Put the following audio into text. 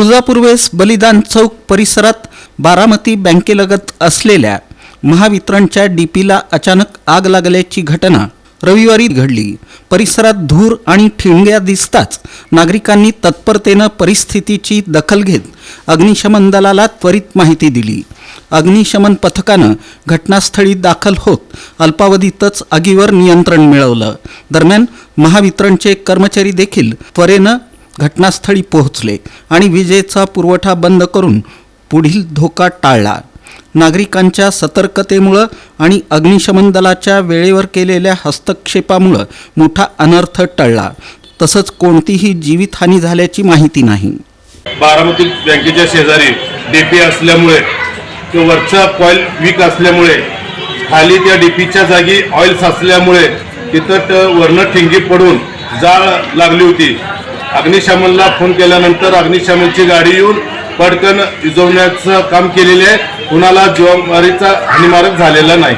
तुळजापूर वेस बलिदान चौक परिसरात बारामती बँकेलगत असलेल्या महावितरणच्या डीपीला अचानक आग लागल्याची घटना रविवारी घडली। परिसरात धूर आणि ठिणग्या दिसताच नागरिकांनी तत्परतेने परिस्थितीची दखल घेत अग्निशमन दलाला त्वरित माहिती दिली। अग्निशमन पथकाने घटनास्थळी दाखल होत अल्पावधीतच आगीवर नियंत्रण मिळवलं। दरम्यान महावितरणचे कर्मचारी देखील त्वरेने घटनास्थळी पोहोचले आणि विजेचा पुरवठा बंद करून पुढील धोका टाळला। नागरिकांच्या सतर्कतेमुळे आणि अग्निशमन दलाच्या वेळेवर केलेल्या हस्तक्षेपामुळे मोठा अनर्थ टळला। तसंच कोणतीही जीवितहानी झाल्याची माहिती नाही। बारामती बँकेच्या शेजारी डीपी असल्यामुळे तो वरचा कॉईल वीक असल्यामुळे खाली त्या डीपीच्या जागी ऑइल साचल्यामुळे तिथं वरनं ठिंगी पडून जाळ लागली होती। अग्निशमनला फोन केल्यानंतर अग्निशमनची गाडी येऊन पटकन विझवण्याचं काम केलेले आहे। कुणाला जीवमारीचा हानीमारक झालेला नाही।